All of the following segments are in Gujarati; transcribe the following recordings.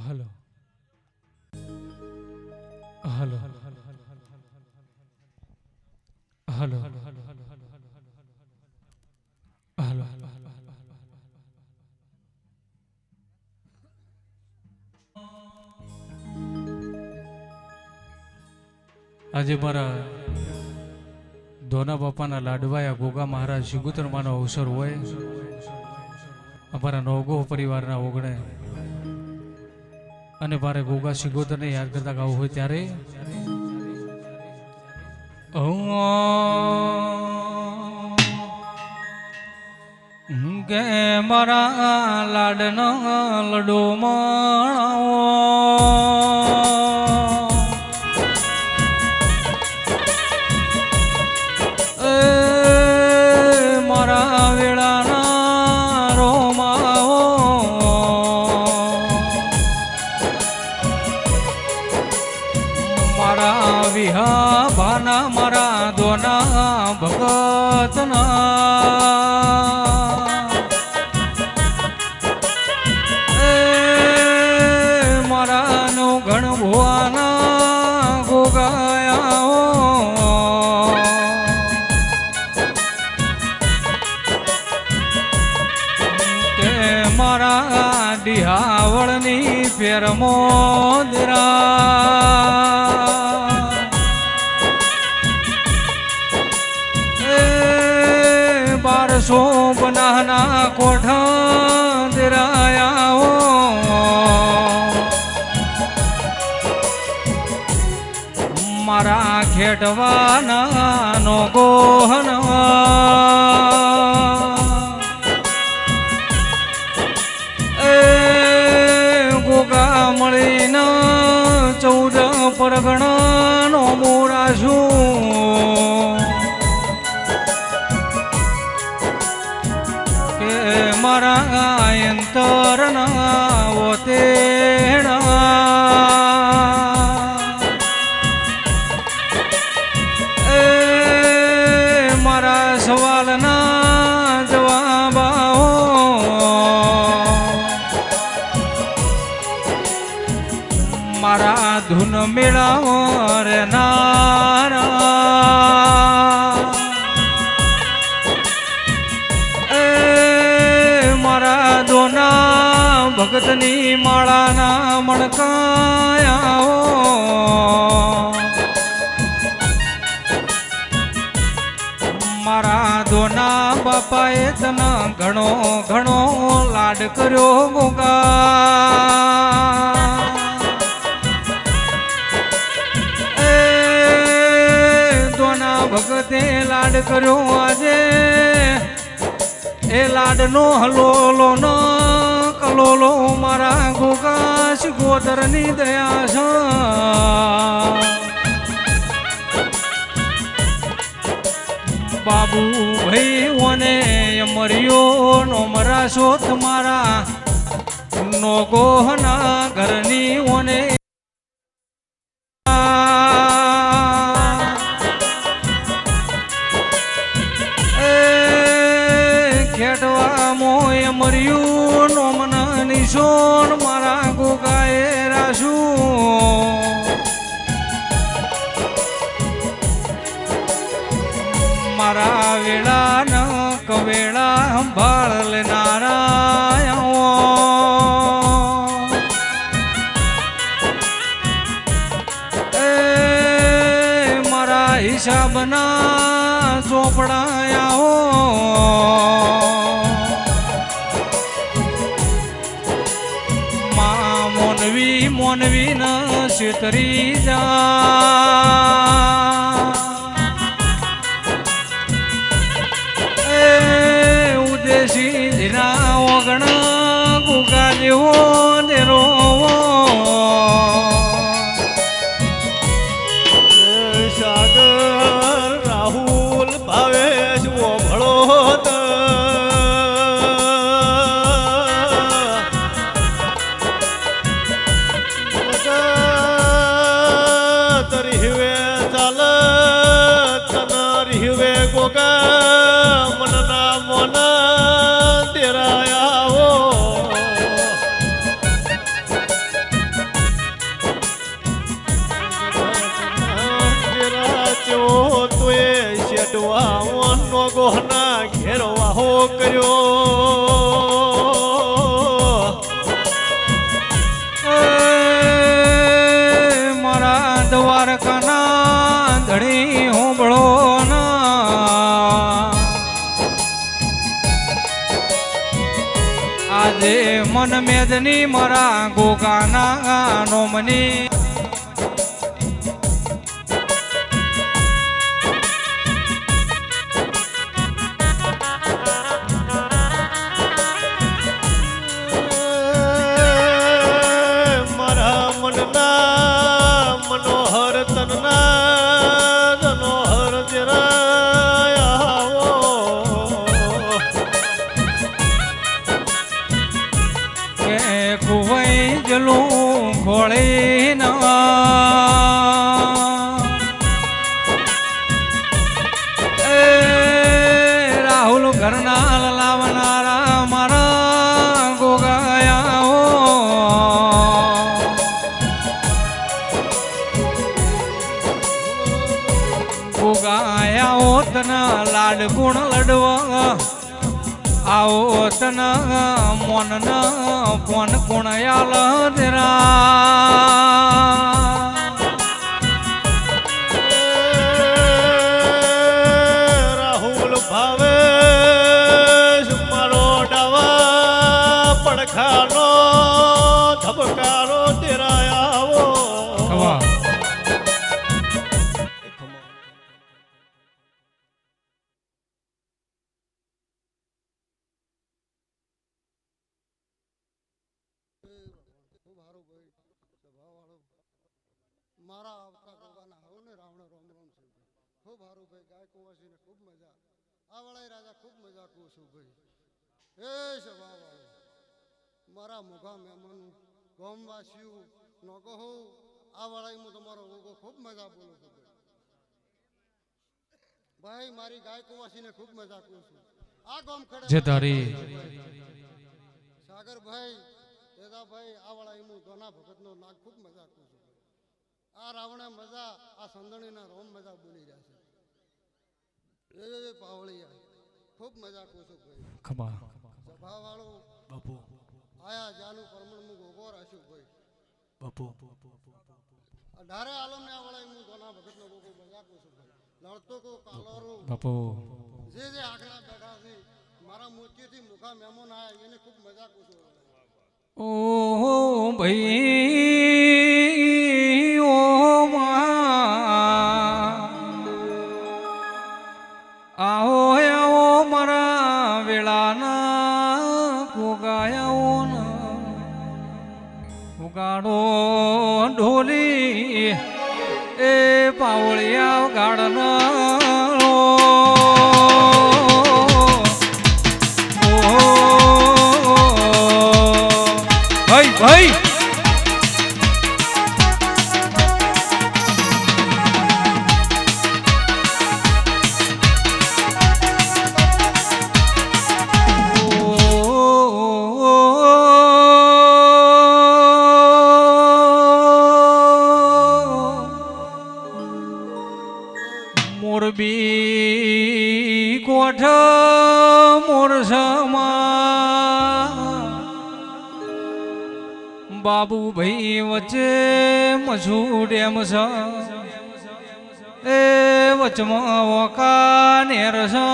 હલો હલો હલો આજે મારા ધોના બાપાના લાડવાયા ગોગા મહારાજ શિગુતરમાનો અવસર હોય અમારા નવગો પરિવારના ઓગણે અને મારે ગોગા શિગોતરને યાદ કરતા ગાવું હોય ત્યારે કે મારા લાડનો લડો માણાવો વિહા ભાના મારા દોના ભગતના મારા નો ઘણ ભુવાના ગોગાયા કે મારા ડિહાવળની ફેરમો દરા બારસો બનાના કોઠા દેરાયા મારા ખેટવાના નો ગોહનવા ગોગા મળીને 14 પરગણા નો મોરાશું મારા અંતરના ઓતેણા મારા સવાલના જવાબ મારા ધૂન મેળાવો રે નારા દોના ભગતની માળાના મણકાયા મારા દોના બાપાએ તને ઘણો ઘણો લાડ કર્યો ગોગા દોના ભગતે લાડ કર્યો આજે એ લાડનો હલોલો ન કલોલો મારા ગોગા શિગોતરની દયા છે બાબુ ભાઈ ઓને મર્યો નો મરાશો તમારા નો ગોહના ઘરની ઓને ખેડવા મોય મર્યું નો મના નિશોન મારા ગોગાએ રાશું મારા વેળા ન કવેળા સંભાળ લેનારા મારા હિસાબના ચોપડાયા મોનવી ન છેતરી જા ઉદેશી ધીરા ઓગણ ગુગા જેવો દેરો સાગર રાહુલ ભાવેશ ભળો તરી ચાલ કોહના ઘેર વાહો કર્યો મારા દ્વારકાના ધણી હોંભળો આજે મન મેદની મારા ગોગાના નોમની મારા મનના મનોહર તનના જનોહર જરા આવો કે કુવઈ જલું ખોળી ના રાહુલ ઘરના લાવનારા મારા ગોગાયા ગોગાયા તના લાડ ગુણ લડવા આવો તન મોન ન ફોન કુણયાલ તેરા રાહુલ ભાવે મારો ડાવા પડખાનો ધબકારો તેરા આવો ખવા મારા આવતા ગોગાના હવ ને રાવણ રોમ રોમ છે ખૂબ હારું ભાઈ ગાય કુવાસી ને ખૂબ મજા આ વળાઈ રાજા ખૂબ મજા કું છું ભાઈ એ સભા વાળો મારા મોઘા મહેમાનો ગોમવાસીઓ નોકો હો આ વળાઈ હું તમારો ગોગો ખૂબ મજા બોલું છું ભાઈ મારી ગાય કુવાસી ને ખૂબ મજા કું છું આ ગોમ ખડે જે તારી સાગર ભાઈ તેદા ભાઈ આ વળાઈ હું દોના ભગત નો નાગ ખૂબ મજા કું છું આ રાવણે મજા આ સંદણીના રોમ મજા બોલી રહ્યા છે એ પાવળિયા ખૂબ મજા કું છું ભાઈ ખબા સભા વાળો બાપુ આયા જાનું પરમણનું ગોગો રાખ્યું ભાઈ બાપુ અઢારે આલમને આ વળાઈ હું દોના ભગતનો ગોગો મજા કું છું ભાઈ લડતો કો કાલોરો બાપુ જે આગલા બેઠા છે મારા મોતીથી મુખા મહેમાન આયા એને ખૂબ મજા કું છું ઓ ભાઈ ઓ આવો આવો મારા વેળાના ગોગાયાઓ ઉગાડો ઢોલી એ પાવળિયા ગાડના ભાઈ ભાઈ મોરબી કોઠ મોરસમા બાબુ ભાઈ વચ્ચે મજૂ ડેમ છે એ વચમાં વકા નેર છે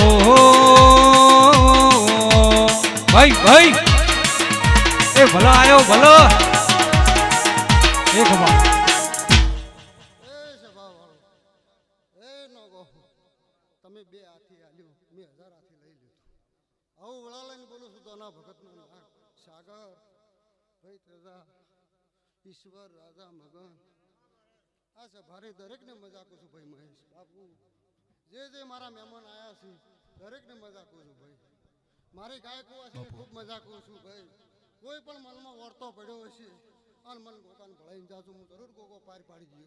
ઓહો ભાઈ ભાઈ એ ભલા આવ્યો ભલો એક વાર એ સભા વાળો એ નો ગો તમે બે હાથી આલ્યું મેં 1000 હાથી લઈ લીધું આવું વળા લઈને બોલું છું દોના ભગતનો નાગ સાગર ભાઈ તેજા ઈશ્વર રાજા મગન આ સભારે દરેકને મજા કું છું ભાઈ મહેશ બાપુ જે મારા મહેમાન આયા છે દરેકને મજા કું છું ભાઈ મારી ગાય કુવાસીને ખૂબ મજા કું છું ભાઈ કોઈ પણ મનમાં વર્તો પડ્યો હશે અને મન ગોકાને ભળાઈને જાજુ હું જરૂર ગોગો પાર પાડી દઉં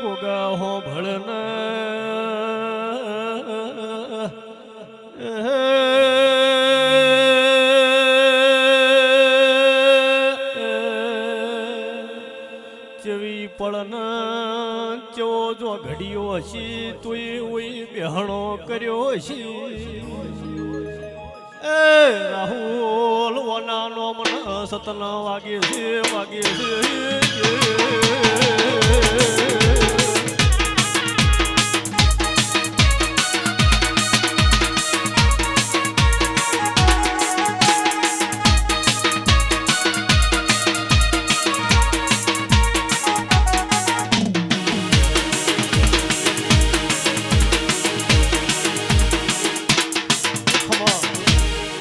ગોગા હો ભળના ઘણો કર્યો છે એ રાહુલ વનાનો મન સતના વાગે છે વાગે છે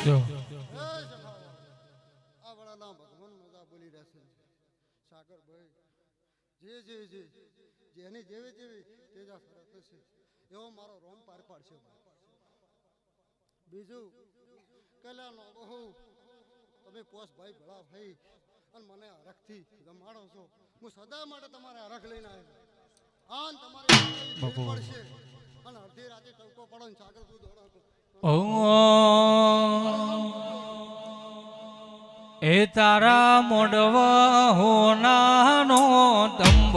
જો આ વડાના ભગવાન મજા બોલી રહેશે સાગરભાઈ જેની જેવી તેજા સરસ છે એવો મારો રોમ પાર પાડશે બીજું કલ્યાણનો બહુ તમે પોસ ભાઈ ભલા ભાઈ અને મને હરખથી જમાડો છો હું સદા માટે તમારે હરખ લઈને આવ્યો આન તમારે પડશે અને અડધી રાતે ટવકો પડો ને સાગર તું દોડાતો એ તારા મોડવા હોનાનો તંભ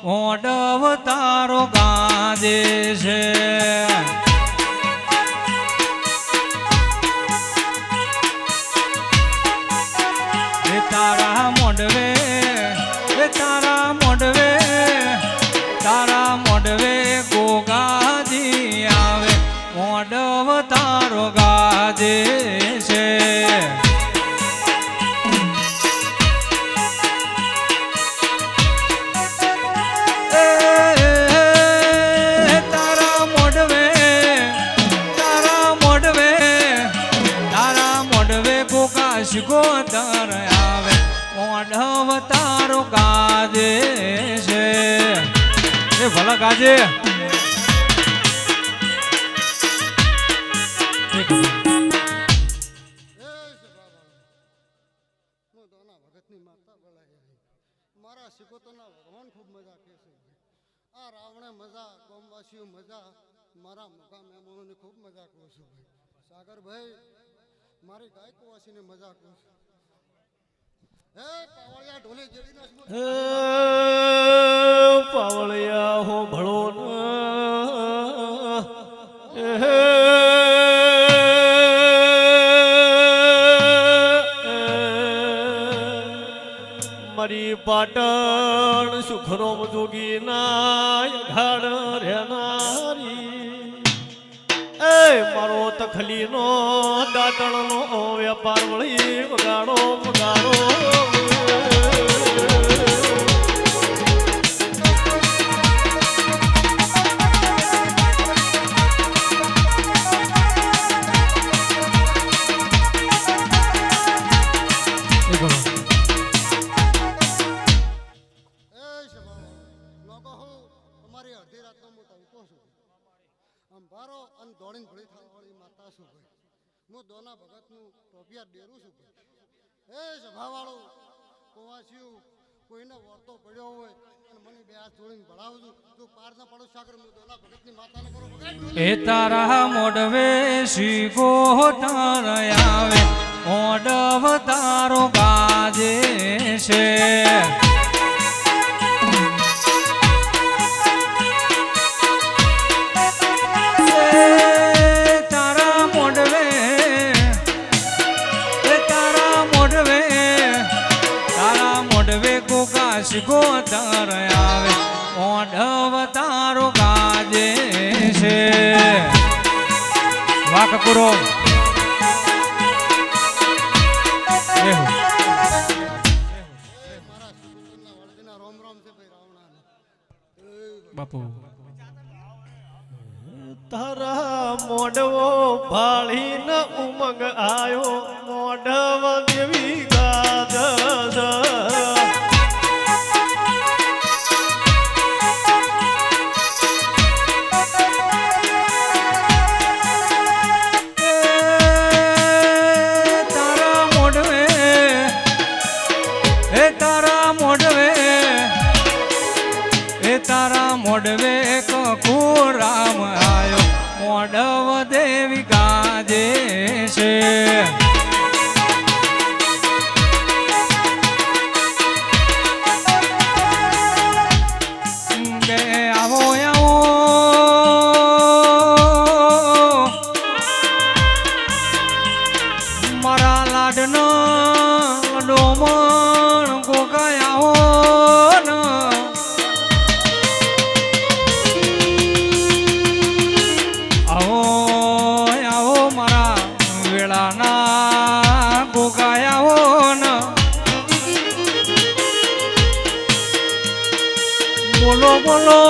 મોડવ તારો ગાજે છે એ તારા મોડવે ગોગાજી આવે મોડવ તારો ગાજે છે ગોદર આવે મોઢવ તારો ગાજે છે એ ભલા ગાજે મારા શિકોતરના ભગવાન ખૂબ મજા કે છે આ રાવણે મજા કોમવાસીઓ મજા મારા મોકા મહેમાનોની ખૂબ મજા કરું છું સાગરભાઈ મારી ગાયકવાસીને મજા કરું છું હે પાવળિયા ઢોલે જેડી પાવળિયા હો ભળો મારી પાટણ સુખરોમ જોગી ના ઘાડ રહેનારી એ મારો તખલીનો દાંતણનો વેપાર વળી વગાડો વગાડો દોડીને ભળી થવાવાળી માતા છું ભાઈ હું દોના ભગતનું ટોપિયા ડેરું છું ભાઈ એ સભાવાળો કોવાસીઓ કોઈને વર્તો પડ્યો હોય અને મને બે હાથ જોડીને ભણાવજો તું પાર ના પડો સાગર હું દોના ભગતની માતાને કરો એ તારા મોડવે શીગો તાર આવે મોડવ તારો ગાજે છે ગોદર આવે મોઢવ તારો ગાજે છે વાક પૂરો બાપુ તારા મોઢવો ભાળીને ઉમંગ આયો મોઢવ દેવી ગાજ તારા મોડવે કકુરામ આયો મોડવ દેવી ગાજે છે કે આવો આવો આવો આવો મારા વેળાના ગોગાયાઓ ન બોલો બોલો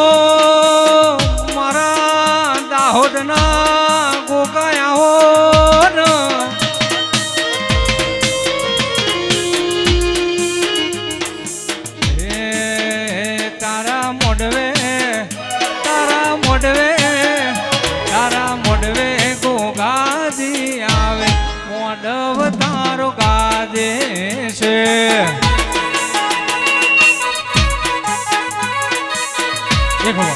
મારા દાહોદના ગોગાયાઓ ન તારા મોઢવે ગોગાજી આવે મોઢવ તારો ગાજે છે દેખો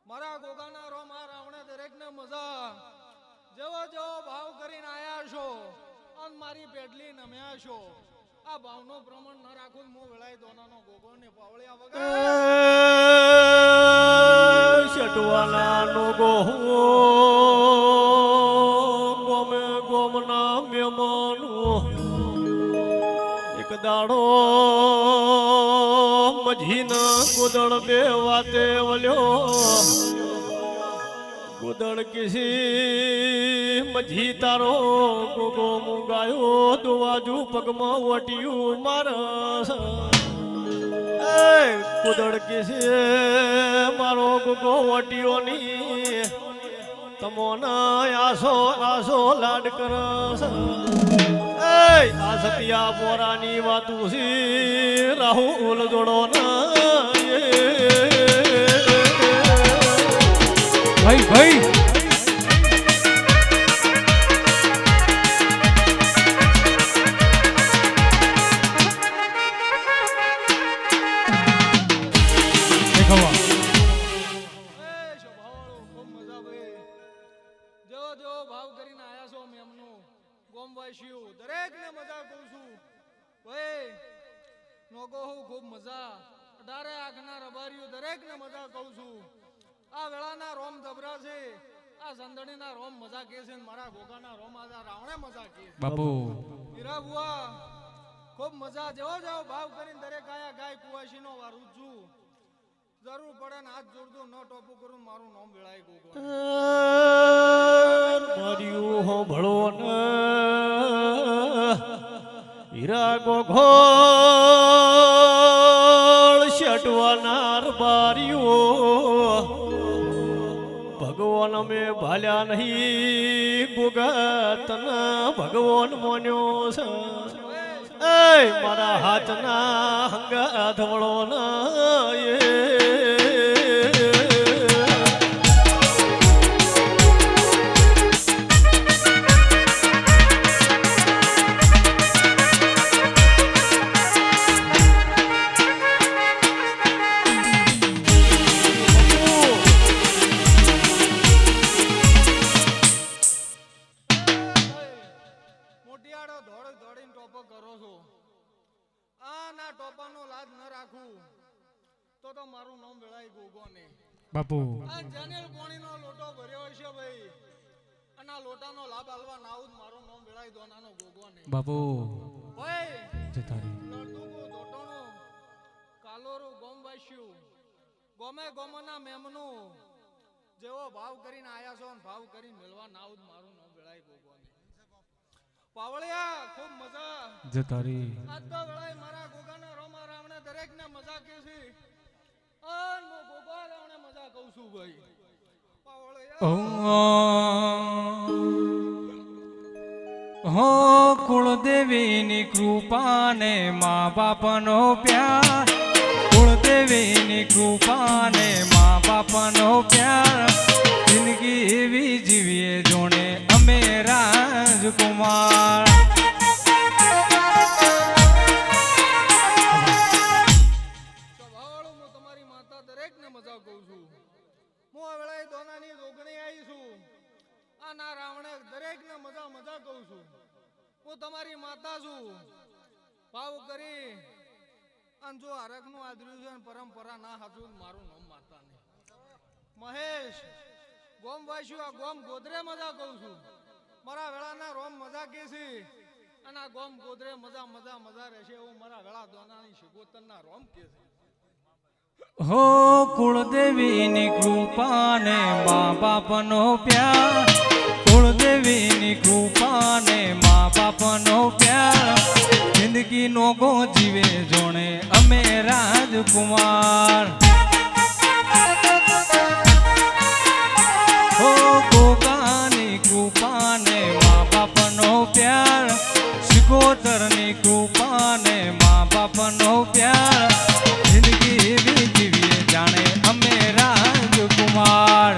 મારા ગોગાના રો મારા આવણે દરેક ને મજા જેવો જેવો ભાવ કરીને આયા છો અને મારી પેટલી નમ્યા છો આ ભાવનું પ્રમાણ ન રાખું હું વેળાય દોનાનો ગોગો ને પાવળિયા વગર શટવાના નો ગોહો ગોમે ગોમના મેમાનો એક દાડો મજીના ગોદળ બે વાતે વલ્યો ગોદળ કિસી મજી તારો ગોગો મુગાયો દુવાજુ પગમાં વટિયું મારસ ગોદળ કિસી મારો ગોગો વટિયો ની તમોના આસો આસો લાડ કરસ આ સતિયા પોરાની વાતું સી રાહુલ જોડો ના ભાઈ ભાઈ દરેક ને મજા કહું છું ભાઈ નોગો હું ખૂબ મજા 18 આંખના રબારીઓ દરેક ને મજા કહું છું આ વેળાના રોમ જબરા છે આ સંદણીના રોમ મજા કે છે મારા ગોગાના રોમ આ રાવણે મજા કે બાપુ હીરા બુઆ ખૂબ મજા જેવો જેવો ભાવ કરીને દરેક આયા ગાય કુવાસીનો વારું છું જરૂર પડે ને હાથ જોડજો ન ટોપું કરું મારું નામ વેળાય ગોગો માર્યું હો ભળો ને હીરા ગોઘોળ શટવાનાર બાર્યું ભગવાન અમે ભાલ્યા નહીં ગોગા તના ભગવાન મોન્યો છે એ મારા હાથના હંગા ધવળો ના એ તો મારું નામ વેળાય ગોગો ને બાપુ આ જનેલ પાણીનો લોટો ભર્યો છે ભાઈ અને આ લોટાનો લાભ આલવા નાઉદ મારું નામ વેળાય દોનાનો ગોગો ને બાપુ ભાઈ જતારી લડદુકો દોટણો કાલોરો ગોમ વાસ્યું ગોમે ગોમના મેમનું જેવો ભાવ કરીને આયા છો અને ભાવ કરીને મેળવા નાઉદ મારું નામ વેળાય ગોગો ને પાવળિયા ખૂબ મજા જતારી આજ તો વેળાય મારા ગોગાના રોમા રાવણે દરેક ને મજા કે છે અન મો ગોગા રાવણે મજા કહું છું ભાઈ પાવળિયા હો કુળદેવીની કૃપાને મા બાપનો પ્યાર કુળદેવીની કૃપાને મા બાપનો પ્યાર જિંદગી એવી જીવીએ જોણે અમે રાજકુમાર સ્વભાવવાળો હું તમારી માતા દરેક ને મજા કહું છું હું આ વેળાએ દોનાની રોગણી આવી છું આ ના રાવણે દરેક ને મજા મજા કહું છું હું તમારી માતા છું ભાવ કરી અને જો હરકનું આદર્યું છે પરંપરા ના હાચું મારું નામ માતા ને મહેશ ગોમ વાસ્યું આ ગોમ ગોદરે મજા કહું છું મારા વેળાના રોમ મજા કે છે અને આ ગોમ ગોદરે મજા મજા મજા રહેશે એવું મારા વેળા દોનાની શિગોતરના રોમ કે છે. હો કુળદેવીની કૃપાને મા બાપનો પ્યાર, કુળદેવીની કૃપાને મા બાપનો પ્યાર, જિંદગીનો ગો જીવે જોણે અમે રાજકુમાર. હો ગોગાની કૃપાને મા બાપનો પ્યાર, શિકોતરની કૃપાને મા બાપનો પ્યાર, જિંદગી એવી જીવીએ જાણે અમે રાજકુમાર.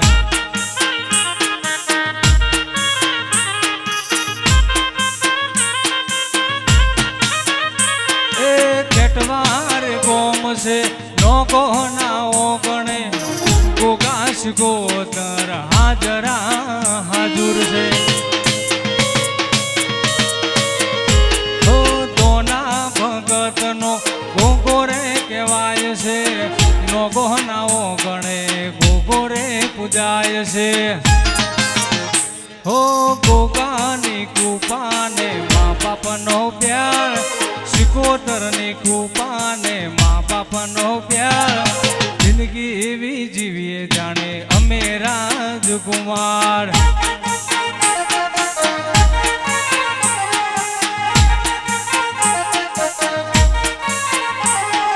એ કેટવાર ગોમ છે લોકો ના ઓગણે, ગોગા શિકોતર હાજરા હાજુર છે. હો દોના ભગતનો ગોગોરે કહેવાય છે, નોગો નાઓ ગણે ગોગોરે પૂજાય છે. હો ગોગાની કૃપાને મા બાપનો પ્યાર, શિકોતરની કૃપાને મા બાપનો પ્યાર, જિંદગી એવી જીવીએ જાણે અમે રાજકુમાર.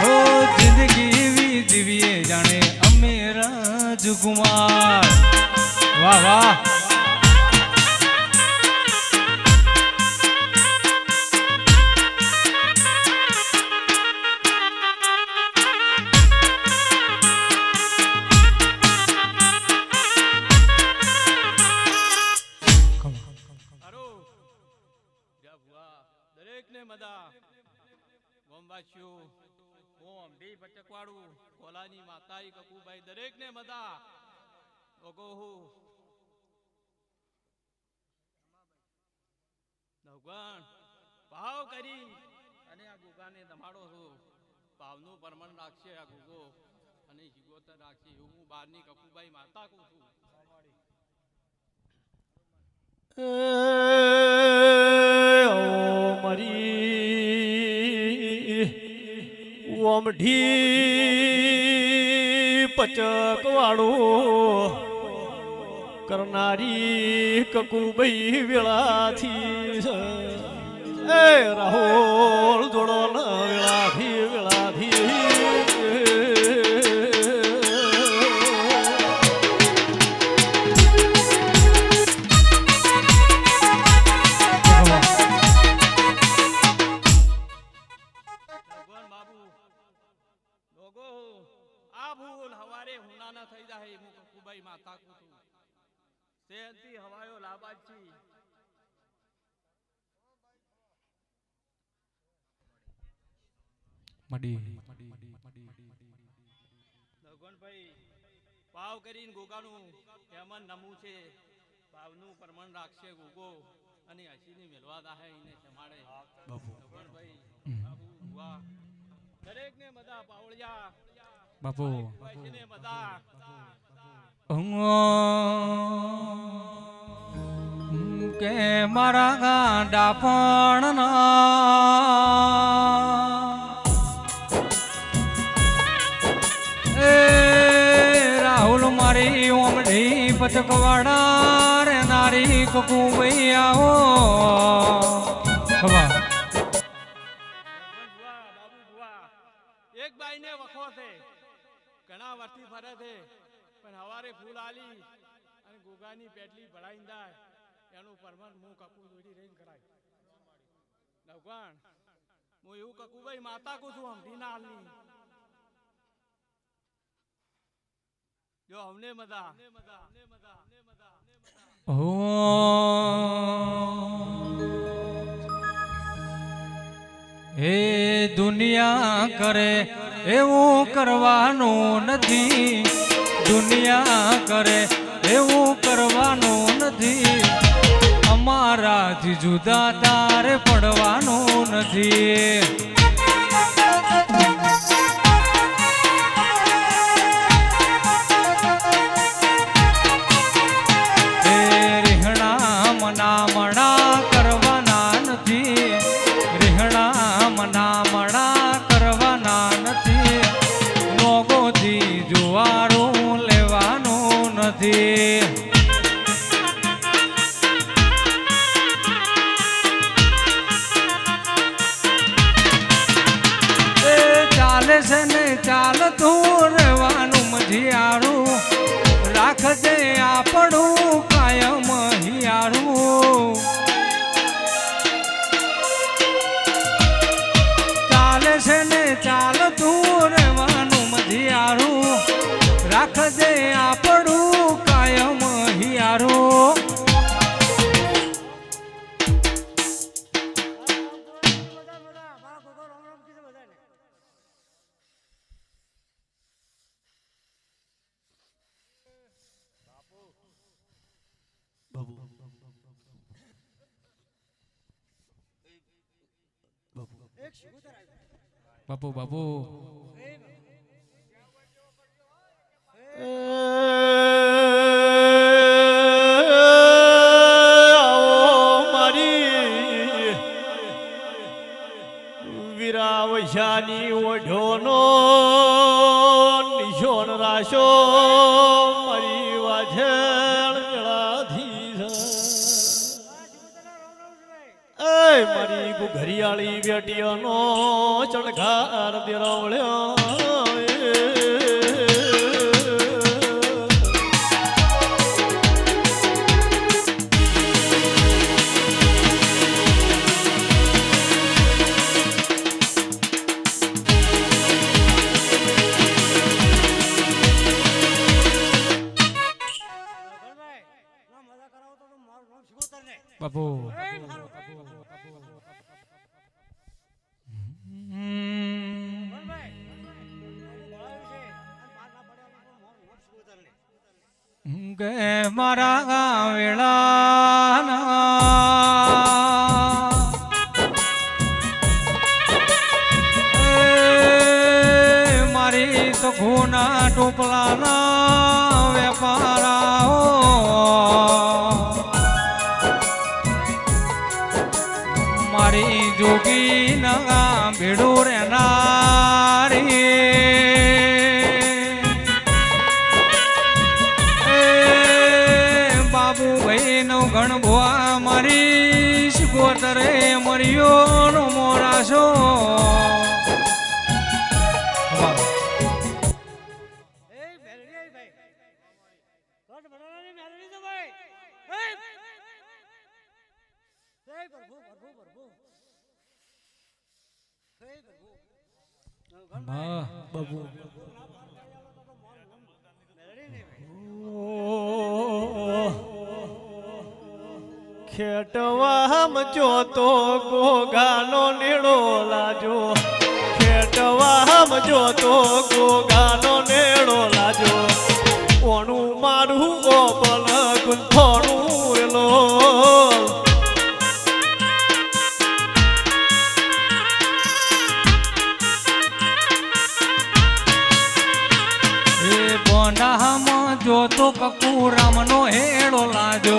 હો જિંદગી એવી જીવીએ જાણે અમે રાજકુમાર. વાહ વાહ. દરેકને મદા ગોમવાસીઓ ઓમ ડી પચકવાડું કોલાની માતાઈ કકુભાઈ દરેકને મદા ઓગોહુ ભગવાન ભાવ કરી અને આ ગુગાને દમાડો છો. ભાવનું પરમણ રાખશે આ ગુગો અને જીગોતર રાખશે એવું હું બારની કકુભાઈ માતા કહું છું. ઓમઢી પચકવાળું કરનારી કકુભાઈ વેળાથી છે. એ રાહુલ જોડો ન વેળાથી વેળાથી થઈ જાય હું કકુભાઈ માતા કું છું. સેનથી હવાયો લાબાજી મડી લગનભાઈ પાવ કરીને ગોગાનું હેમન નમું છે. પાવનું પરમણ રાખશે ગોગો અને હસીની મેલવા દાહે એને જમાડે. લગનભાઈ બાબુ ભુવા દરેકને મદા પાવળિયા બાપુ ને મદા કે મારા ગાંડા પણ એ રાહુલ મારી ઓમઢી પચકવાડા રે નારી કકુભાઈ આવો ખબર. બાબુ ભુવા એક બાઈ ને વખો છે ઘણા વર્ષથી ફરે છે પણ હવારે ફૂલ આલી અને ગોગાની પેટલી ભરાઈ જાય એનું પરમન હું કકુ જોડી રહીને કરાય. ભગવાન હું એવું કકુભાઈ માતા કું છું હમથી ના હાલની જો અમને મજા હે દુનિયા કરે એવું કરવાનું નથી, દુનિયા કરે એવું કરવાનું નથી, અમારાથી જુદા તારે પડવાનું નથી. રીહણા મના મણા કરવાના નથી, છે ને ચાલતું રહેવાનું મજિયારું રાખજે આપણું કાયમ હિયારું ચાલે છે ને ચાલતું રહેવાનું મજિયારું રાખજે આપણું કાયમ હિયારું બાપુ બાપુ વિરાવશાની ઓઢોનો નિશોન રાશો મારી વાછેણ મેળાથી મારી ઘરિયાળી બેટીઓનો ચણકાર દેરાવળ્યો બાપુ કે મારા વેળાના મારી તો ખૂના ટોપલાના વેપારાઓ મારી જોગી ના ભેડું રહેનારી બાબુભાઈ નો ગણભવા મારી શિકોતરે મર્યો નો મોરાશો બાબુ ખેટવામ જોતો ગોગાનો નેડો લાજો ખેટવામ જોતો ગોગાનો નેડો લાજો ઓનું મારું ઓપલ ગુંથોણું એલો બનાહમાં જોતો કકુરામનો હેડો લાજો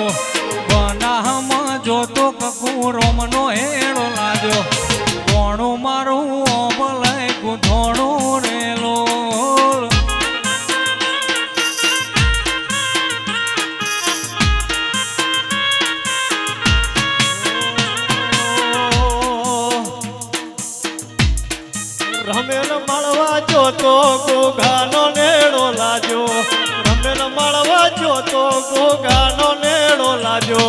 બનાહમાં જોતો કકુરામનો હેડો લાજો કોણું મારું ઓબલય ગુંથોણું રેલો રમેલ મળવા જોતો ગોગાનો નેડો લાજો રમેલ મળવા જોતો ગોગાનો નેડો લાજો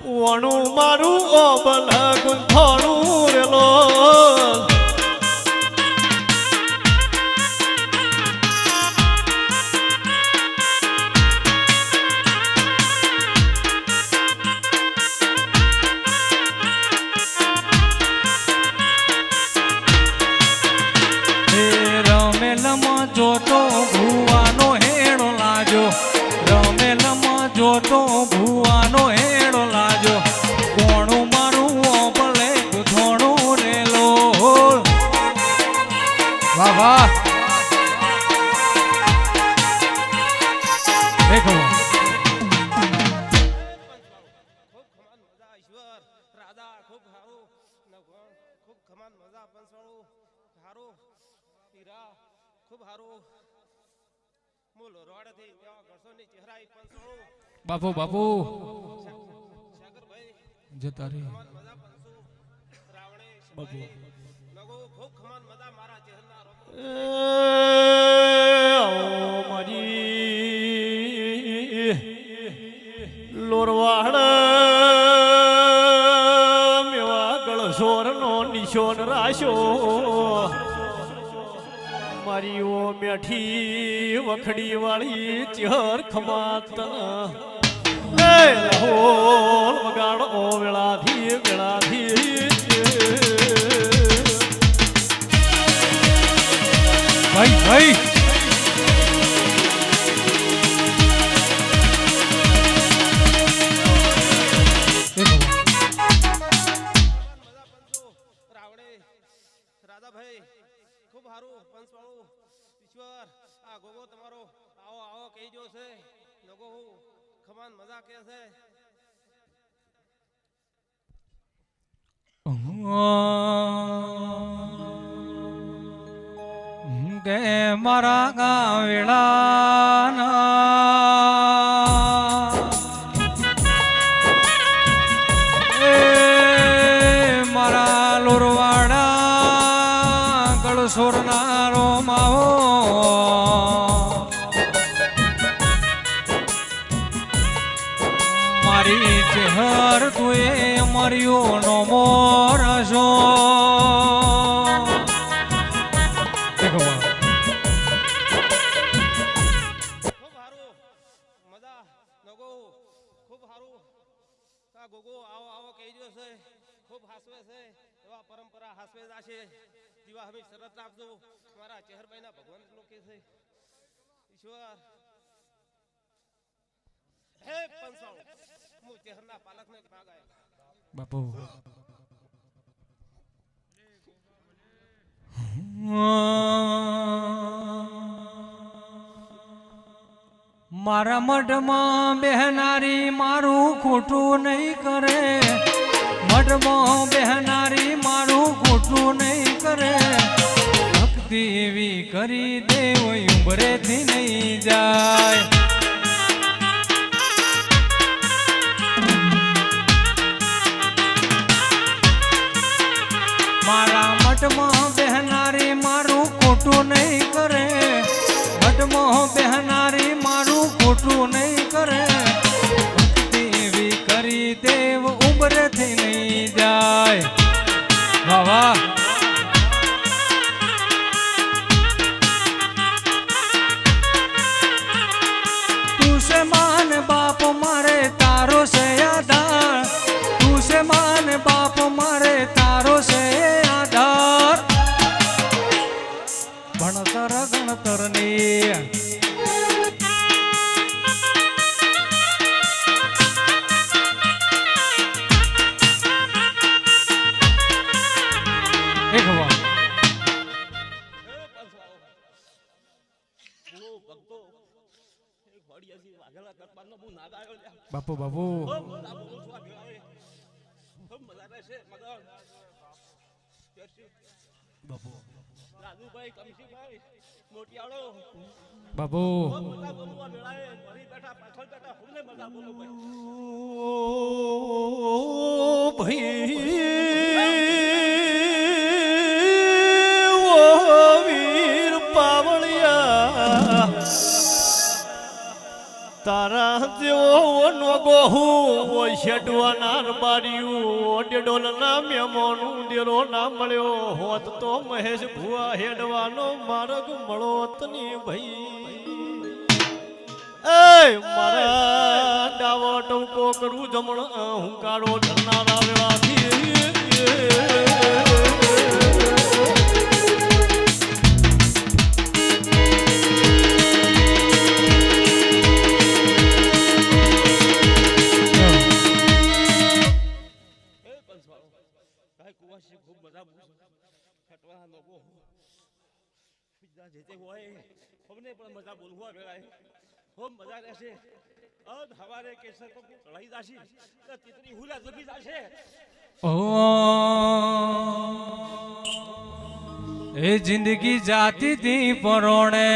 વણું મારું ઓબલ ગુંથોણું રેલો રમેલમાં જોતો ભુવાનો હેડો લાજો રમેલમાં જોતો ભુવાનો હેડો લાજો કોણું મારું ઓબલે ગુંથોણું રેલો વાહ વાહ દેખો રાધા ખૂબ હારું નવગણ ખૂબ ખમાન મજા પંસવાળું હારું હીરા ખૂબ હારું મૂલ રોડથી ઘરસોની ચહેરાઈ પંસવાળું બાપુ બાપુ સાગરભાઈ જતા રહી ખમાન મજા પંસુ રાવણે બાપુ નવ નગો ખૂબ ખમાન મજા મારા ચહેરના રોમ મારી લોરવાડ મેવા ગળસોરનો નિશોન રાશો મારી ઓ મેઠી વખડી વાળી ચહર ખમાતના હોલ વગાડ ઓ વેળાથી ભાઈ ભાઈ મજા પંચો રાવણે રાધાભાઈ ખૂબ સારું પંચવાળું ઈશ્વર આ ગોગો તમારો આવો આવો કહી જો છે નગો હું ખમાન મજા કે છે કે મારા ગાવેળાના એ મારા લોરવાડા ગળસોરના રોમાવો મારી ચહેર તુએ મર્યો નો મોરશો દેખો વાહ. ખૂબ સારું મજા નગો ખૂબ સારું આ ગોગો આવો આવો કહી રહ્યો છે ખૂબ હાસવે છે એવા પરંપરા હાસવે જાશે દીવા હવે શરત રાખજો મારા ચહેરભાઈના ભગવાન લોકો છે ઈશ્વર હે પંચાળો હું ચહેરના પાલકને ના ગાય બાપુ મારા મઢમાં બેહનારી મારું ખોટું નહીં કરે મઢમાં બેહનારી મારું ખોટું નહીં કરે ભક્તિ એવી કરી દે ઉંબરેથી નહીં જાય મારા મઠમાં બેહનારી મારું ખોટું નહીં કરે મઠમાં બેહનારી મારું ખોટું નહીં કરે ભક્તિ એવી કરી દેવ ઉંબરેથી નહીં જાય વાહ વાહ તું છે માન બાપ મારે તારો છે આધાર તું છે માન બાપ મારે તારો છે આધાર ભણતર ગણતર ની એક વાર બાપુ બાપુ રાજુભાઈ કમશીભાઈ મોટિયાળો બાપુ બધા બોલવા વેળાએ ઘરી બેઠા પાછળ બેઠા હુમને મજા બોલો ભાઈ ઓ ભાઈ ઓ વીર પાવળિયા તારા જેવો નોગો હું ઓ શેડવાના બાર્યું ઓડેડોલ ના મેમોનું દેરો ના મળ્યો હોત તો મહેશ ભુવા હેડવાનો માર્ગ મળોત ની ભાઈ એ મારા ડાવો ટવકો કરું જમણ હુંકારો ધરનારા વેળાથી ખૂબ મજા ફટવા લોકો બીજા જે તે હોય અમને પણ મજા બોલવા વેળાએ ખૂબ મજા રહેશે અદ હવારે કેસર પર ચડાઈ જાશી તો તીતરી હુલા જગી જાશે ઓ એ જિંદગી જાતી થી પરોણે